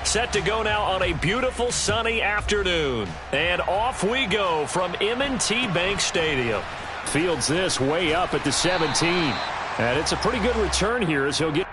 Set to go now on a beautiful sunny afternoon. And off we go from M&T Bank Stadium. Fields this way up at the 17. And it's a pretty good return here as he'll get...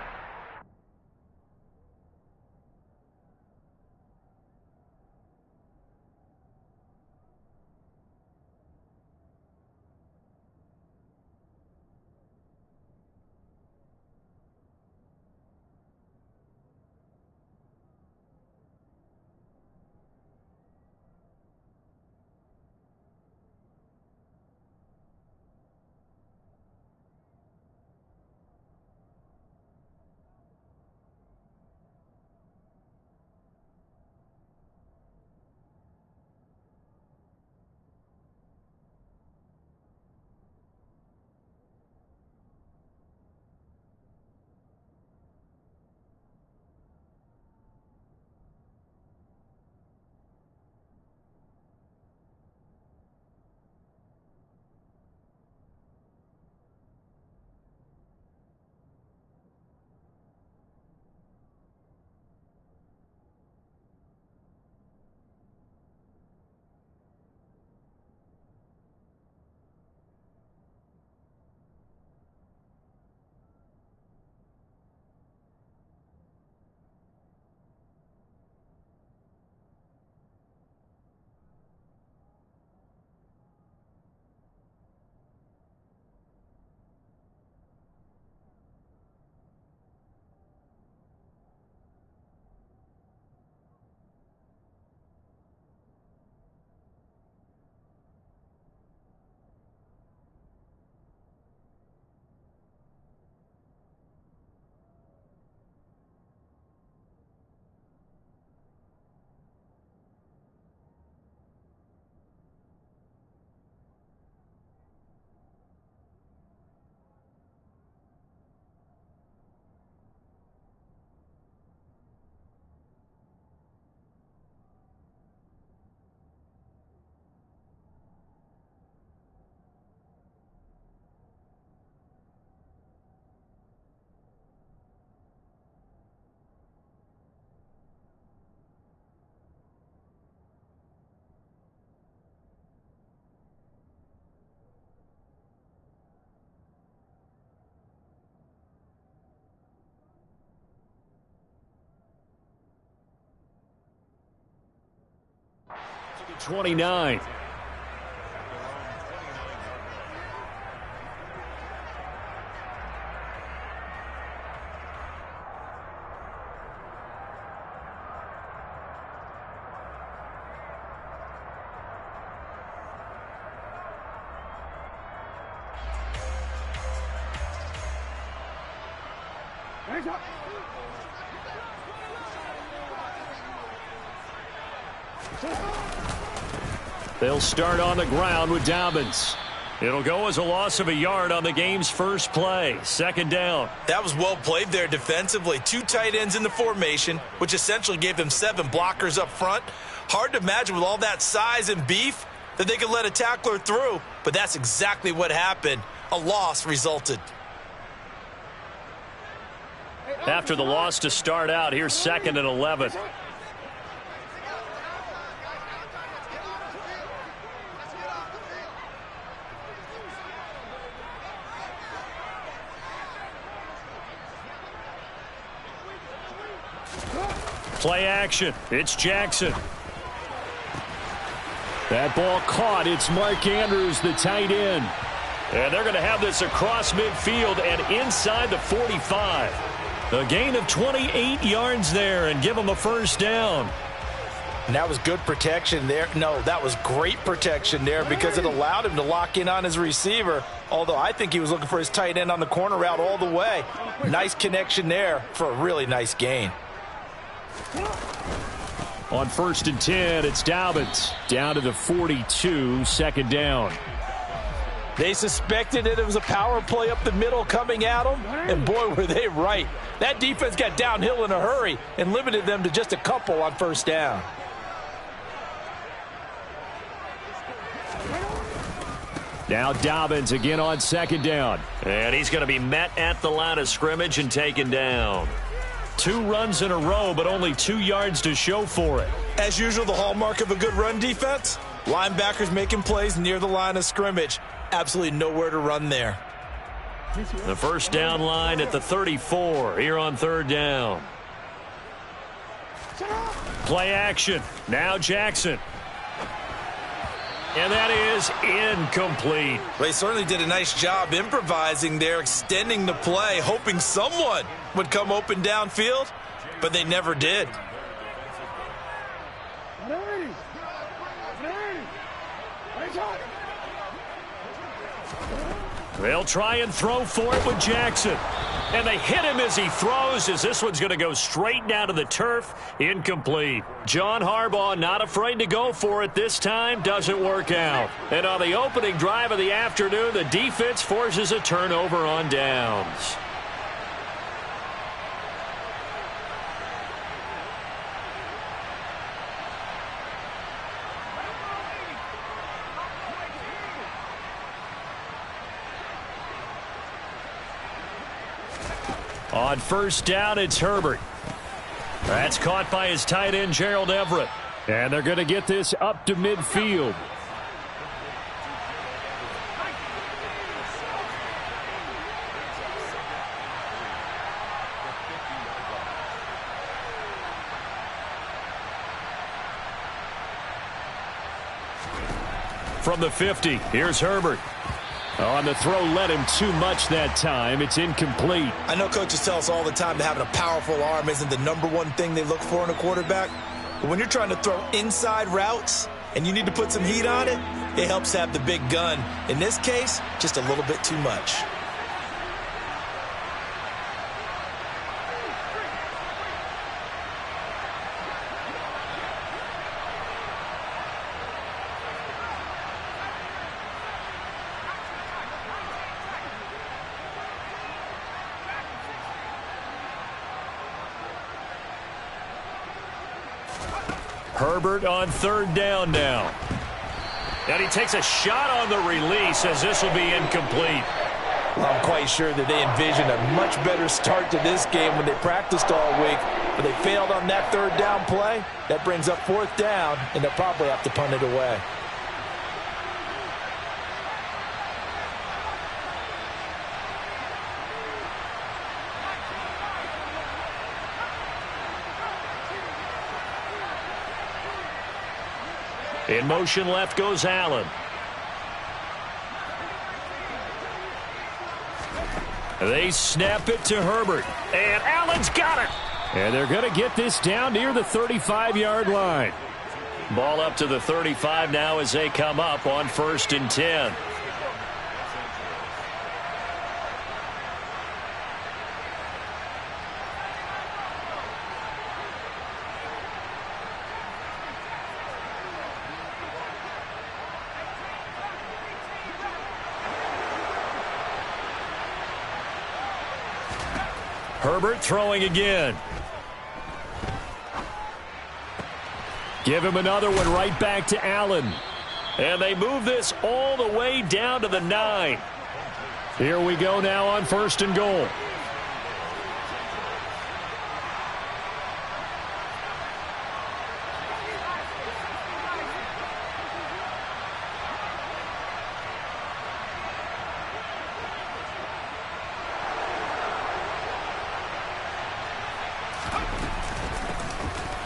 to 29. They'll start on the ground with Dobbins. It'll go as a loss of a yard on the game's first play. Second down. That was well played there defensively. Two tight ends in the formation, which essentially gave them 7 blockers up front. Hard to imagine with all that size and beef that they could let a tackler through, but that's exactly what happened. A loss resulted. After the loss to start out, here's 2nd and 11. Play action. It's Jackson. That ball caught. It's Mark Andrews, the tight end. And they're going to have this across midfield and inside the 45. A gain of 28 yards there and give them a first down. And that was good protection there. No, that was great protection there because it allowed him to lock in on his receiver. Although I think he was looking for his tight end on the corner route all the way. Nice connection there for a really nice gain. On 1st and 10, it's Dobbins. Down to the 42, second down. They suspected that it was a power play up the middle coming at them, and boy, were they right. That defense got downhill in a hurry and limited them to just a couple on first down. Now Dobbins again on second down. And he's going to be met at the line of scrimmage and taken down. 2 runs in a row, but only 2 yards to show for it. As usual, the hallmark of a good run defense, linebackers making plays near the line of scrimmage. Absolutely nowhere to run there. The first down line at the 34 here on 3rd down. Play action. Now Jackson. And that is incomplete. They certainly did a nice job improvising there, extending the play, hoping someone would come open downfield, but they never did. They'll try and throw for it with Jackson. And they hit him as he throws, as this one's going to go straight down to the turf. Incomplete. John Harbaugh not afraid to go for it this time. Doesn't work out. And on the opening drive of the afternoon, the defense forces a turnover on downs. On first down, it's Herbert. That's caught by his tight end, Gerald Everett. And they're going to get this up to midfield. From the 50, here's Herbert. On the throw, led him too much that time. It's incomplete. I know coaches tell us all the time that having a powerful arm isn't the #1 thing they look for in a quarterback. But when you're trying to throw inside routes and you need to put some heat on it, it helps have the big gun. In this case, just a little bit too much. Herbert on 3rd down now. And he takes a shot on the release as this will be incomplete. Well, I'm quite sure that they envisioned a much better start to this game when they practiced all week. But they failed on that 3rd down play. That brings up 4th down, and they'll probably have to punt it away. In motion left goes Allen. They snap it to Herbert. And Allen's got it. And they're going to get this down near the 35-yard line. Ball up to the 35 now as they come up on 1st and 10. Herbert throwing again. Give him another one right back to Allen. And they move this all the way down to the 9. Here we go now on 1st and goal.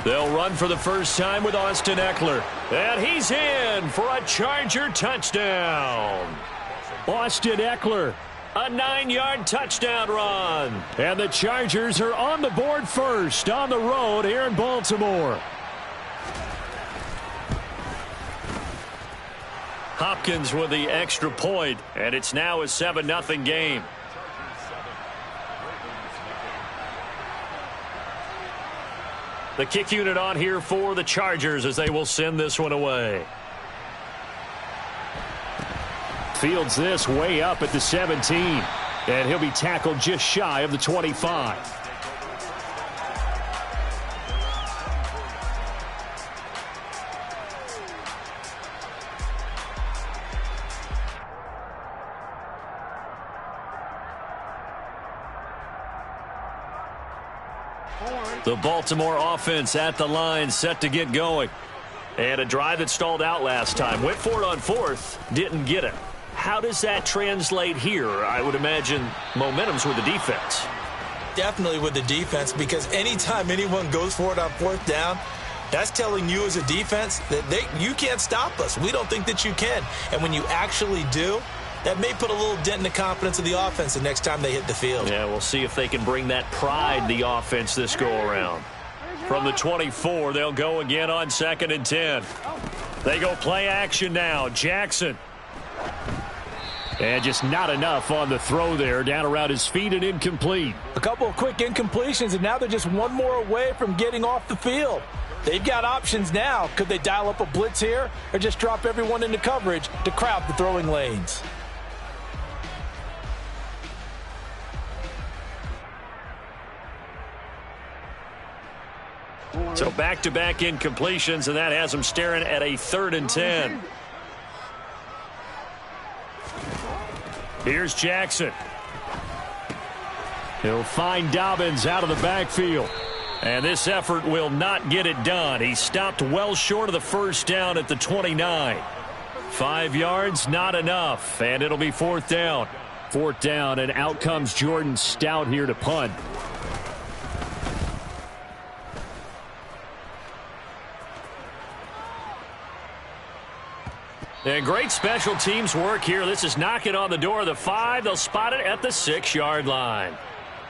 They'll run for the first time with Austin Eckler. And he's in for a Charger touchdown. Austin Eckler, a 9-yard touchdown run. And the Chargers are on the board first on the road here in Baltimore. Hopkins with the extra point, and it's now a 7-0 game. The kick unit on here for the Chargers as they will send this one away. Fields this way up at the 17. And he'll be tackled just shy of the 25. The Baltimore offense at the line, set to get going. And a drive that stalled out last time. Went for it on fourth, didn't get it. How does that translate here? I would imagine momentum's with the defense. Definitely with the defense, because anytime anyone goes for it on fourth down, that's telling you as a defense that you can't stop us. We don't think that you can. And when you actually do, that may put a little dent in the confidence of the offense the next time they hit the field. Yeah, we'll see if they can bring that pride, the offense, this go-around. From the 24, they'll go again on 2nd and 10. They go play action now. Jackson. And just not enough on the throw there. Down around his feet and incomplete. A couple of quick incompletions, and now they're just one more away from getting off the field. They've got options now. Could they dial up a blitz here or just drop everyone into coverage to crowd the throwing lanes? So back-to-back incompletions, and that has them staring at a 3rd and 10. Here's Jackson. He'll find Dobbins out of the backfield. And this effort will not get it done. He stopped well short of the first down at the 29. 5 yards, not enough. And it'll be 4th down. 4th down, and out comes Jordan Stout here to punt. And great special teams work here. This is knocking on the door of the 5. They'll spot it at the 6-yard line.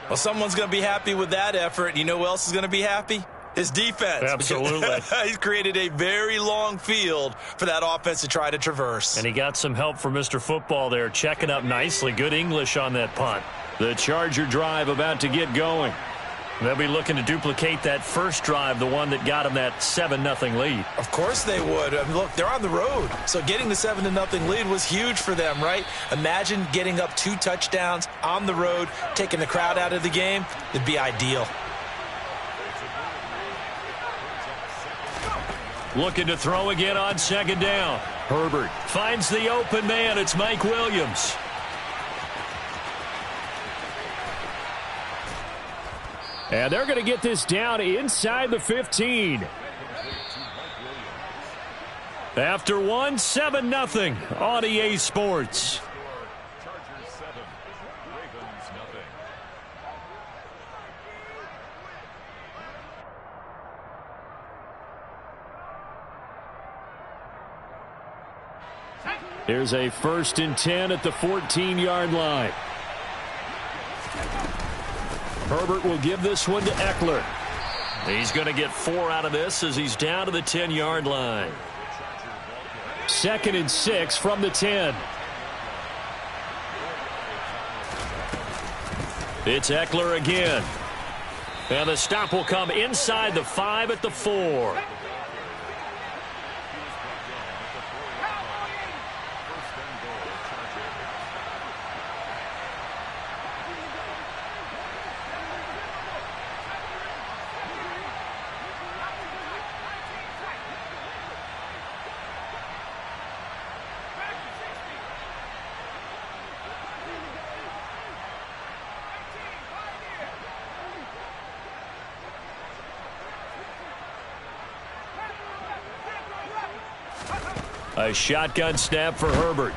Well, someone's going to be happy with that effort. You know who else is going to be happy? His defense. Absolutely. He's created a very long field for that offense to try to traverse. And he got some help from Mr. Football there, checking up nicely. Good English on that punt. The Charger drive about to get going. They'll be looking to duplicate that first drive, the one that got them that 7-0 lead. Of course they would. I mean, look, they're on the road. So getting the 7-0 lead was huge for them, right? Imagine getting up 2 touchdowns on the road, taking the crowd out of the game. It'd be ideal. Looking to throw again on 2nd down. Herbert finds the open man. It's Mike Williams. And they're going to get this down inside the 15. After 1, 7-0 on EA Sports. Here's a 1st and 10 at the 14-yard line. Herbert will give this one to Eckler. He's going to get 4 out of this as he's down to the 10-yard line. 2nd and 6 from the 10. It's Eckler again. And the stop will come inside the 5 at the 4. A shotgun snap for Herbert.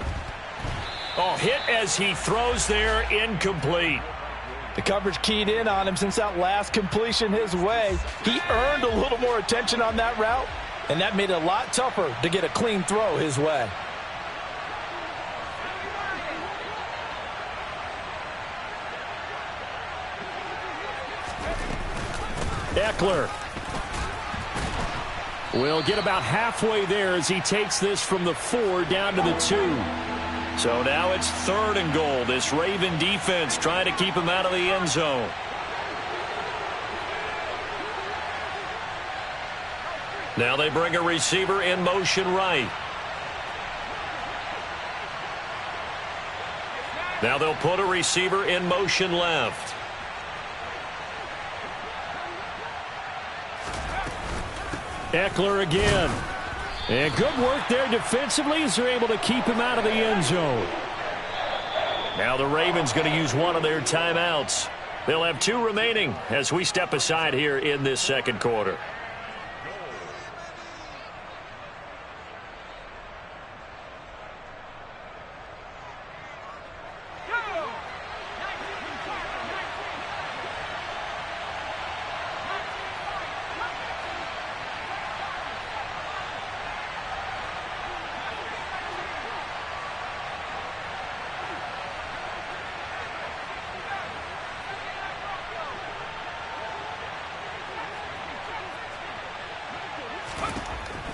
Oh, hit as he throws there, incomplete. The coverage keyed in on him since that last completion his way. He earned a little more attention on that route, and that made it a lot tougher to get a clean throw his way. Eckler will get about halfway there as he takes this from the 4 down to the 2. So now it's 3rd and goal. This Raven defense trying to keep him out of the end zone. Now they bring a receiver in motion right. Now they'll put a receiver in motion left. Eckler again. And good work there defensively as they're able to keep him out of the end zone. Now the Ravens going to use one of their timeouts. They'll have 2 remaining as we step aside here in this second quarter.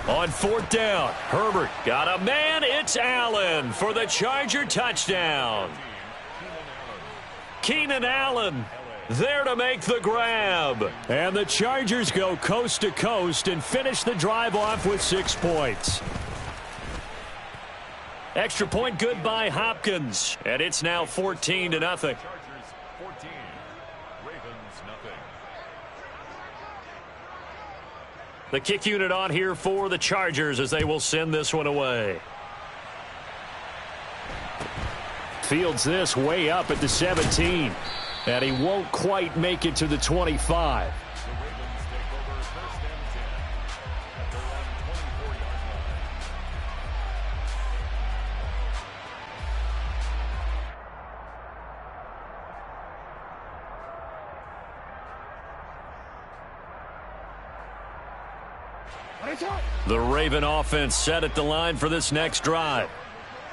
On 4th down, Herbert got a man. It's Allen for the Charger touchdown. Keenan Allen there to make the grab. And the Chargers go coast to coast and finish the drive off with 6 points. Extra point good by Hopkins. And it's now 14-0. The kick unit on here for the Chargers as they will send this one away. Fields this way up at the 17. And he won't quite make it to the 25. The Raven offense set at the line for this next drive.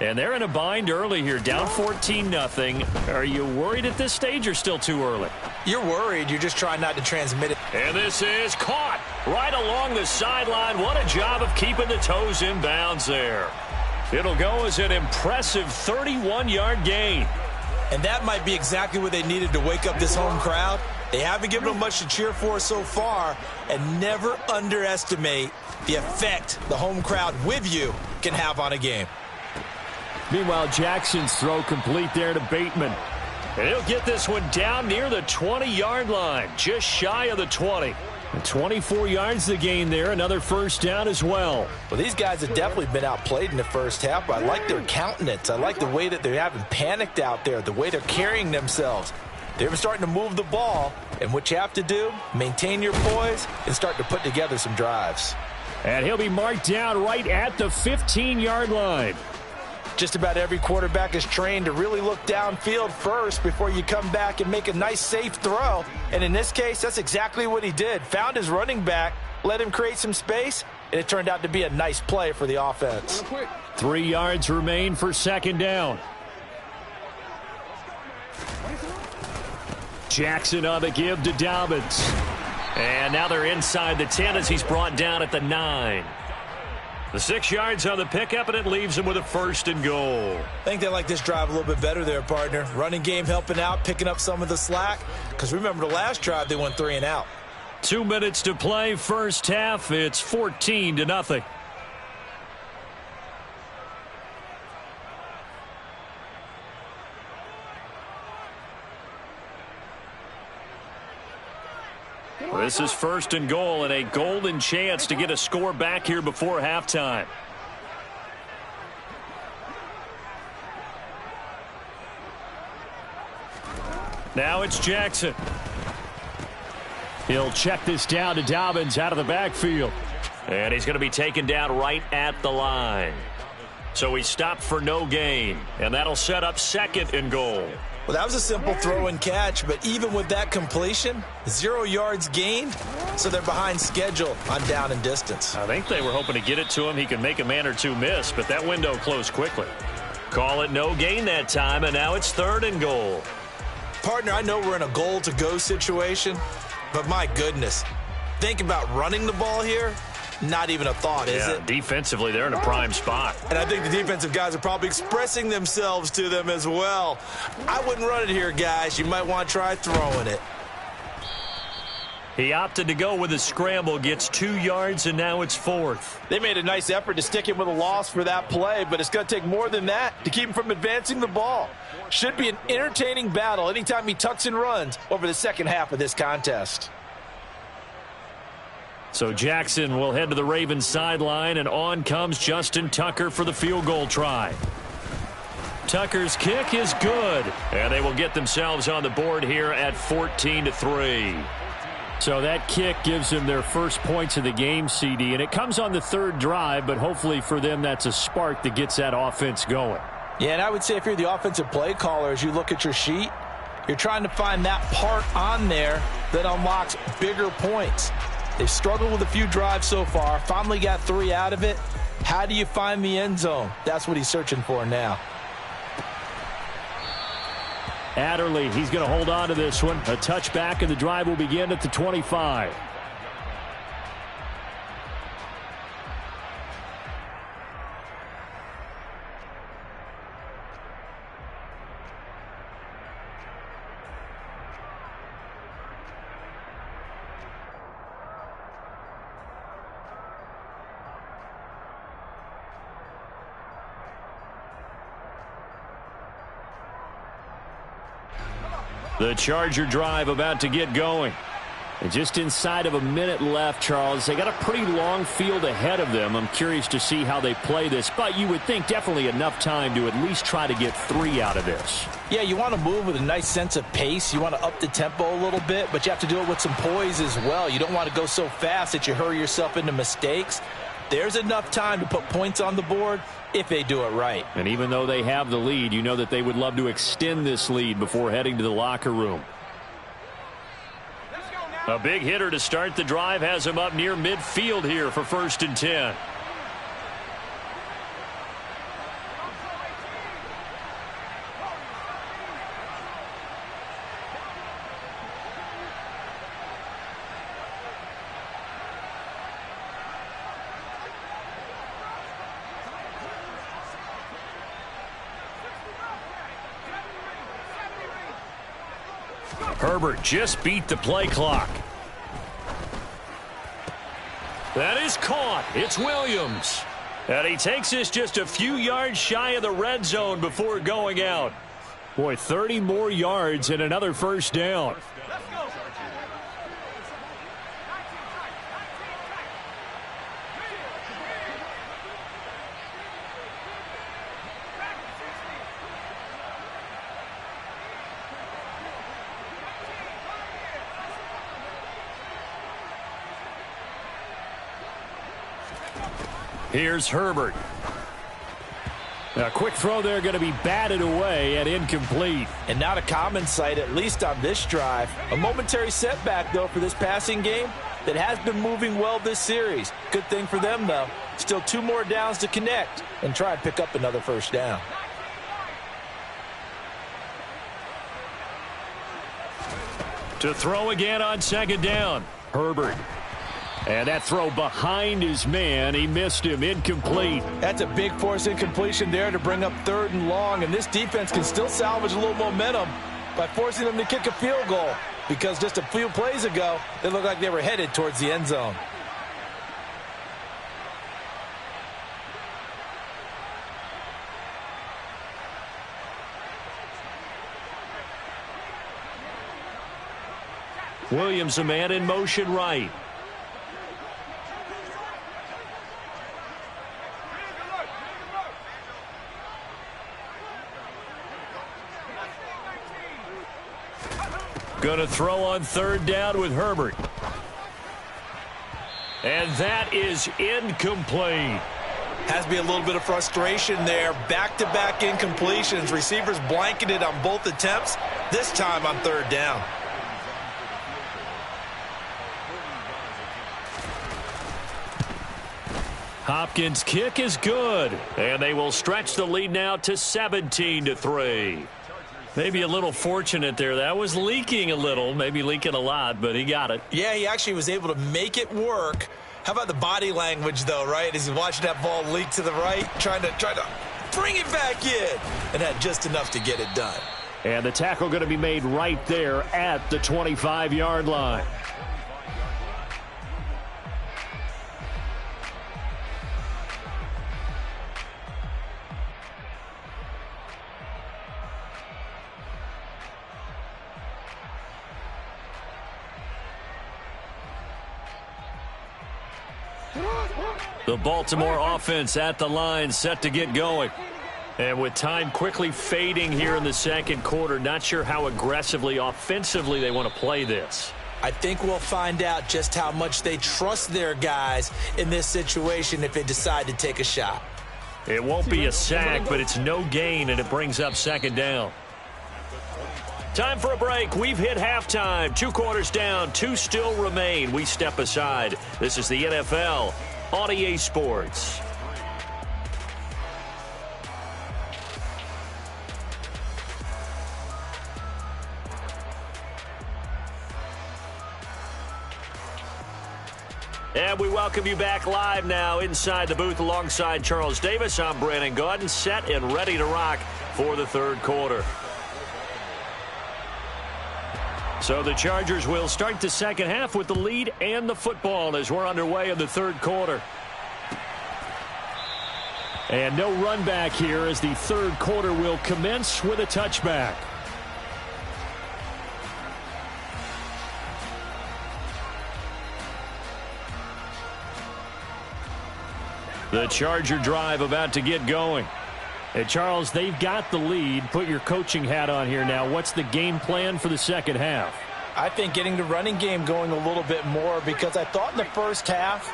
And they're in a bind early here, down 14-0. Are you worried at this stage or still too early? You're worried. You're just trying not to transmit it. And this is caught right along the sideline. What a job of keeping the toes in bounds there. It'll go as an impressive 31-yard gain. And that might be exactly what they needed to wake up this home crowd. They haven't given them much to cheer for so far, and never underestimate the effect the home crowd with you can have on a game. Meanwhile, Jackson's throw complete there to Bateman. And he'll get this one down near the 20-yard line, just shy of the 20. And 24 yards the gain there, another first down as well. Well, these guys have definitely been outplayed in the first half, but I like their countenance. I like the way that they haven't panicked out there, the way they're carrying themselves. They're starting to move the ball, and what you have to do, maintain your poise and start to put together some drives. And he'll be marked down right at the 15-yard line. Just about every quarterback is trained to really look downfield first before you come back and make a nice, safe throw. And in this case, that's exactly what he did. Found his running back, let him create some space, and it turned out to be a nice play for the offense. 3 yards remain for second down. Jackson on the give to Dobbins. And now they're inside the 10 as he's brought down at the 9. The 6 yards on the pickup, and it leaves him with a 1st and goal. I think they like this drive a little bit better there, partner. Running game helping out, picking up some of the slack. Because remember the last drive, they went 3 and out. 2 minutes to play, first half. It's 14-0. This is 1st and goal and a golden chance to get a score back here before halftime. Now it's Jackson. He'll check this down to Dobbins out of the backfield. And he's going to be taken down right at the line. So he stopped for no gain, and that'll set up 2nd and goal. Well, that was a simple throw and catch, but even with that completion, 0 yards gained, so they're behind schedule on down and distance. I think they were hoping to get it to him. He could make a man or two miss, but that window closed quickly. Call it no gain that time, and now it's 3rd and goal. Partner, I know we're in a goal-to-go situation, but my goodness, think about running the ball here. Not even a thought, is it? Defensively, they're in a prime spot. And I think the defensive guys are probably expressing themselves to them as well. I wouldn't run it here, guys. You might want to try throwing it. He opted to go with a scramble, gets 2 yards, and now it's 4th. They made a nice effort to stick him with a loss for that play, but it's going to take more than that to keep him from advancing the ball. Should be an entertaining battle anytime he tucks and runs over the second half of this contest. So Jackson will head to the Ravens sideline, and on comes Justin Tucker for the field goal try. Tucker's kick is good, and they will get themselves on the board here at 14-3. So that kick gives them their first points of the game, CD, and it comes on the third drive, but hopefully for them that's a spark that gets that offense going. Yeah, and I would say if you're the offensive play caller, as you look at your sheet, you're trying to find that part on there that unlocks bigger points. They've struggled with a few drives so far, finally got 3 out of it. How do you find the end zone? That's what he's searching for now. Adderley, he's going to hold on to this one. A touchback, and the drive will begin at the 25. The Charger drive about to get going. And just inside of a minute left, Charles. They got a pretty long field ahead of them. I'm curious to see how they play this. But you would think definitely enough time to at least try to get 3 out of this. Yeah, you want to move with a nice sense of pace. You want to up the tempo a little bit, but you have to do it with some poise as well. You don't want to go so fast that you hurry yourself into mistakes. There's enough time to put points on the board if they do it right. And even though they have the lead, you know that they would love to extend this lead before heading to the locker room. A big hitter to start the drive has him up near midfield here for 1st and 10. Herbert just beat the play clock. That is caught. It's Williams. And he takes this just a few yards shy of the red zone before going out. Boy, 30 more yards and another first down. Here's Herbert. A quick throw there going to be batted away and incomplete. And not a common sight, at least on this drive. A momentary setback, though, for this passing game that has been moving well this series. Good thing for them, though. Still 2 more downs to connect and try and pick up another first down. To throw again on 2nd down. Herbert. And that throw behind his man. He missed him. Incomplete. That's a big force incompletion there to bring up 3rd and long. And this defense can still salvage a little momentum by forcing them to kick a field goal. Because just a few plays ago, they looked like they were headed towards the end zone. Williams, a man in motion right. Going to throw on 3rd down with Herbert. And that is incomplete. Has to be a little bit of frustration there. Back-to-back incompletions. Receivers blanketed on both attempts, this time on 3rd down. Hopkins' kick is good. And they will stretch the lead now to 17-3. Maybe a little fortunate there. That was leaking a little, maybe leaking a lot, but he got it. Yeah, he actually was able to make it work. How about the body language, though, right? As he's watching that ball leak to the right, trying to bring it back in, and had just enough to get it done. And the tackle going to be made right there at the 25-yard line. The Baltimore offense at the line, set to get going. And with time quickly fading here in the second quarter, not sure how aggressively, offensively they want to play this. I think we'll find out just how much they trust their guys in this situation if they decide to take a shot. It won't be a sack, but it's no gain, and it brings up second down. Time for a break. We've hit halftime. 2 quarters down, 2 still remain. We step aside. This is the NFL on EA Sports. And we welcome you back live now inside the booth alongside Charles Davis. I'm Brandon Gaudin, set and ready to rock for the third quarter. So the Chargers will start the second half with the lead and the football as we're underway in the third quarter. And no run back here as the third quarter will commence with a touchback. The Charger drive about to get going. Hey, Charles, they've got the lead. Put your coaching hat on here now. What's the game plan for the second half? I think getting the running game going a little bit more, because I thought in the first half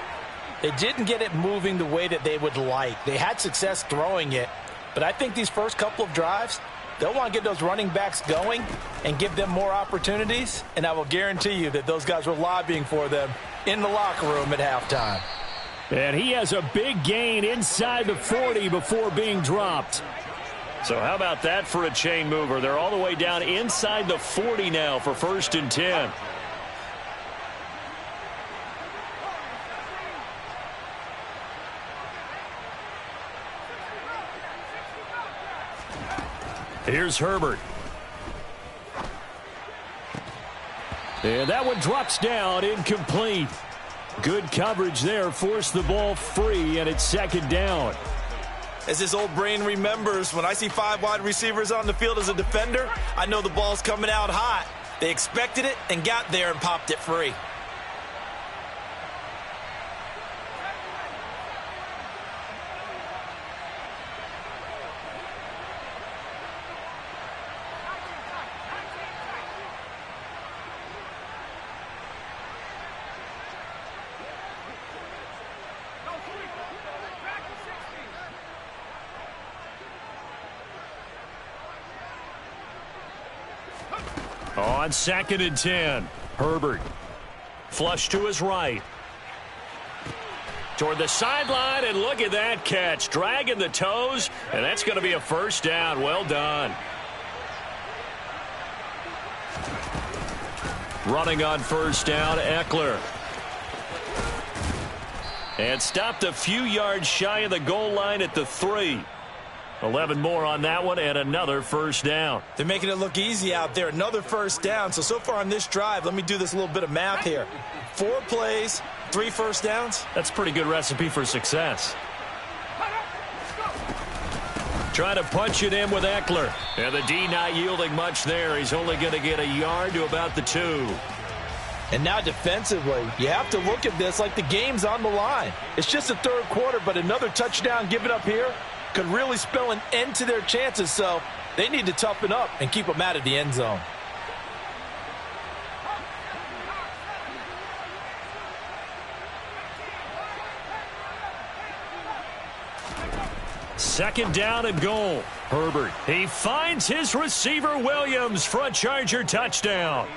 they didn't get it moving the way that they would like. They had success throwing it, but I think these first couple of drives, they'll want to get those running backs going and give them more opportunities, and I will guarantee you that those guys were lobbying for them in the locker room at halftime. And he has a big gain inside the 40 before being dropped. So how about that for a chain mover? They're all the way down inside the 40 now for 1st and 10. Here's Herbert. And that one drops down, incomplete. Good coverage there, forced the ball free, and it's second down. As his old brain remembers, when I see 5 wide receivers on the field as a defender, I know the ball's coming out hot. They expected it and got there and popped it free. On 2nd and 10, Herbert. Flush to his right. Toward the sideline, and look at that catch. Dragging the toes, and that's going to be a first down. Well done. Running on first down, Eckler. And stopped a few yards shy of the goal line at the 3. 11 more on that one, and another first down. They're making it look easy out there. Another first down. So far on this drive, let me do this little bit of math here. 4 plays, 3 first downs. That's a pretty good recipe for success. Trying to punch it in with Eckler. And the D not yielding much there. He's only going to get a yard to about the 2. And now defensively, you have to look at this like the game's on the line. It's just the third quarter, but another touchdown given up here could really spell an end to their chances, so they need to toughen up and keep them out of the end zone. Second down and goal. Herbert. He finds his receiver, Williams, for a Charger touchdown.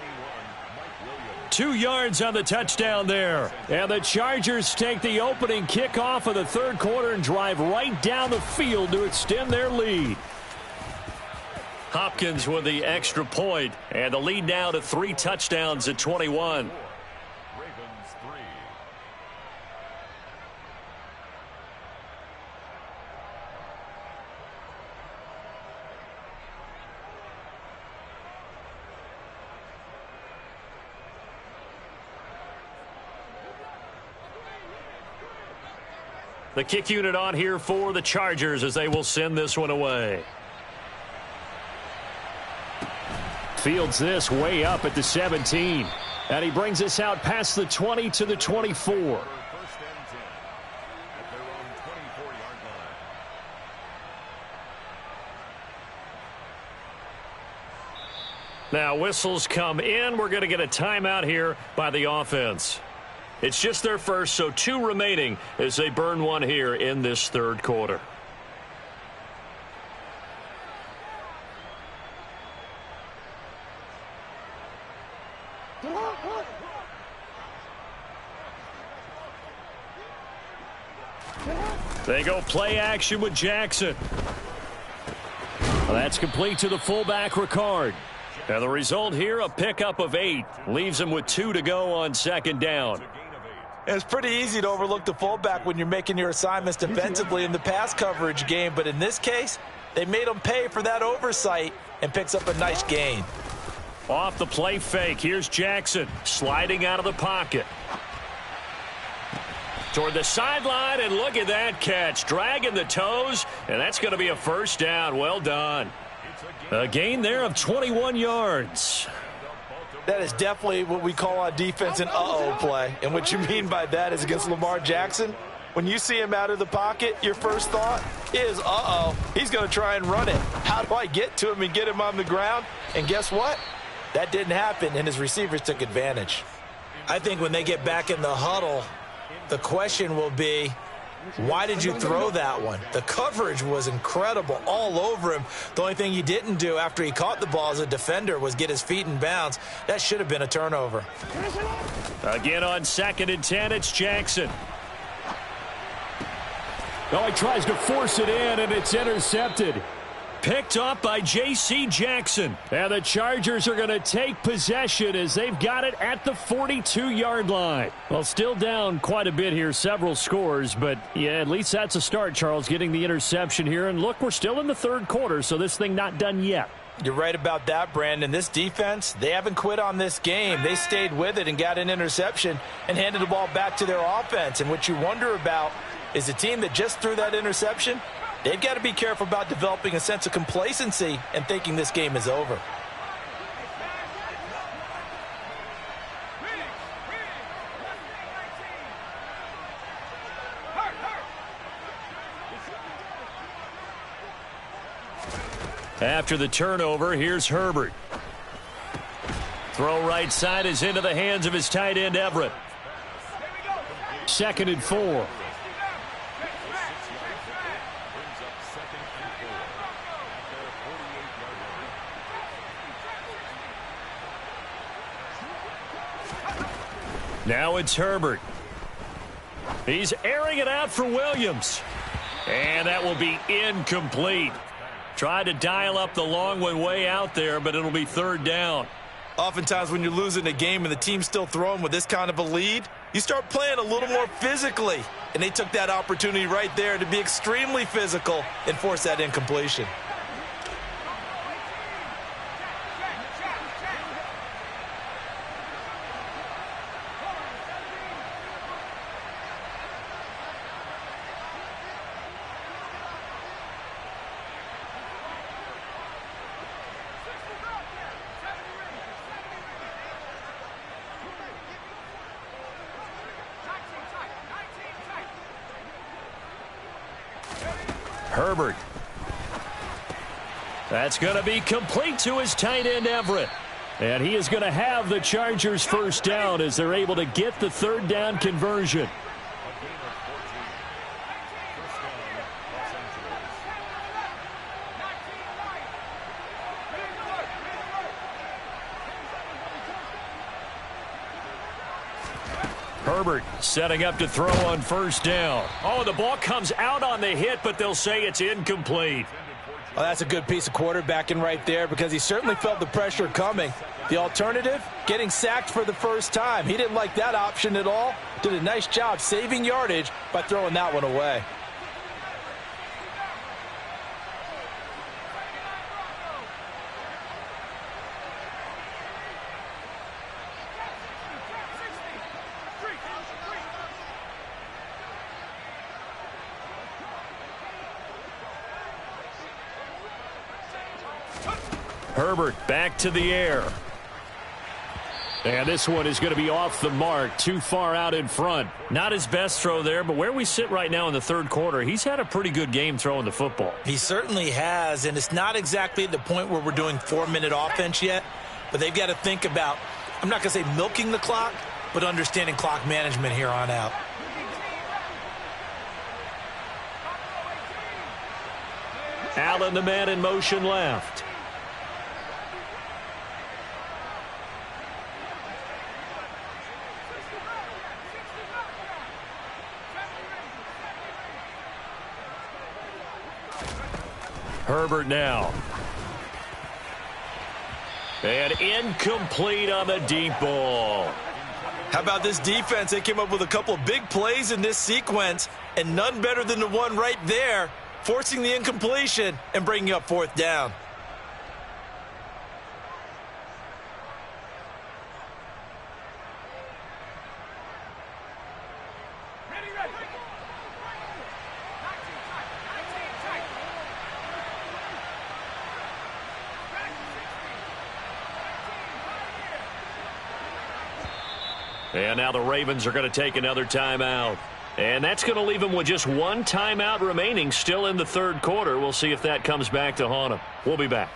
2 yards on the touchdown there. And the Chargers take the opening kickoff of the third quarter and drive right down the field to extend their lead. Hopkins with the extra point, and the lead now to 3 touchdowns at 21. The kick unit on here for the Chargers as they will send this one away. Fields this way up at the 17. And he brings us out past the 20 to the 24. Now whistles come in. We're going to get a timeout here by the offense. It's just their first, so 2 remaining as they burn one here in this third quarter. They go play action with Jackson. Well, that's complete to the fullback, Ricard. And the result here, a pickup of 8. Leaves him with 2 to go on second down. It's pretty easy to overlook the fullback when you're making your assignments defensively in the pass coverage game. But in this case, they made him pay for that oversight and picks up a nice gain. Off the play fake, here's Jackson sliding out of the pocket. Toward the sideline, and look at that catch. Dragging the toes, and that's going to be a first down. Well done. A gain there of 21 yards. That is definitely what we call on defense an uh-oh play. And what you mean by that is against Lamar Jackson, when you see him out of the pocket, your first thought is, uh-oh, he's going to try and run it. How do I get to him and get him on the ground? And guess what? That didn't happen, and his receivers took advantage. I think when they get back in the huddle, the question will be, why did you throw that one? The coverage was incredible all over him. The only thing he didn't do after he caught the ball as a defender was get his feet in bounds. That should have been a turnover. Again on 2nd and 10, it's Jackson. Oh, he tries to force it in, and it's intercepted. Picked off by J.C. Jackson. And the Chargers are going to take possession as they've got it at the 42-yard line. Well, still down quite a bit here, several scores. But, yeah, at least that's a start, Charles, getting the interception here. And, look, we're still in the third quarter, so this thing not done yet. You're right about that, Brandon. This defense, they haven't quit on this game. They stayed with it and got an interception and handed the ball back to their offense. And what you wonder about is the team that just threw that interception, they've got to be careful about developing a sense of complacency and thinking this game is over. After the turnover, here's Herbert. Throw right side is into the hands of his tight end, Everett. 2nd and 4. Now it's Herbert. He's airing it out for Williams. And that will be incomplete. Tried to dial up the long one way out there, but it'll be 3rd down. Oftentimes when you're losing a game and the team's still throwing with this kind of a lead, you start playing a little more physically. And they took that opportunity right there to be extremely physical and force that incompletion. Herbert. That's going to be complete to his tight end, Everett. And he is going to have the Chargers first down as they're able to get the 3rd down conversion. Herbert setting up to throw on 1st down. Oh, the ball comes out on the hit, but they'll say it's incomplete. Well, that's a good piece of quarterbacking right there because he certainly felt the pressure coming. The alternative, getting sacked for the first time. He didn't like that option at all. Did a nice job saving yardage by throwing that one away. Herbert back to the air. And this one is going to be off the mark, too far out in front. Not his best throw there, but where we sit right now in the 3rd quarter, he's had a pretty good game throwing the football. He certainly has, and it's not exactly at the point where we're doing 4-minute offense yet. but they've got to think about, I'm not going to say milking the clock, but understanding clock management here on out. Allen, the man in motion left. Herbert now. And incomplete on the deep ball. How about this defense? They came up with a couple of big plays in this sequence, and none better than the one right there, forcing the incompletion and bringing up fourth down. And now the Ravens are going to take another timeout. And that's going to leave them with just one timeout remaining still in the third quarter. We'll see if that comes back to haunt them. We'll be back.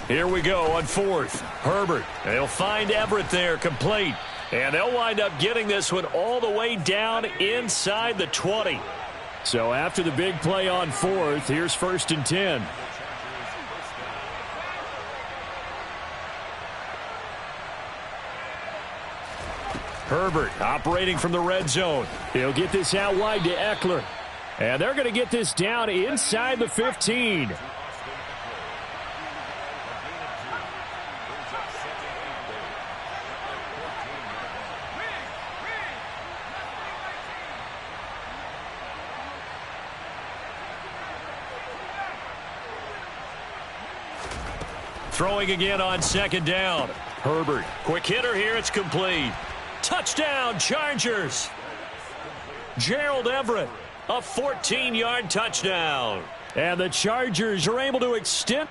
Here we go on fourth. Herbert. They'll find Everett there, complete. And they'll wind up getting this one all the way down inside the 20. So after the big play on fourth, here's 1st and 10. Herbert operating from the red zone. He'll get this out wide to Eckler. And they're going to get this down inside the 15. Throwing again on 2nd down. Herbert. Quick hitter here. It's complete. Touchdown, Chargers. Gerald Everett. A 14-yard touchdown. And the Chargers are able to extend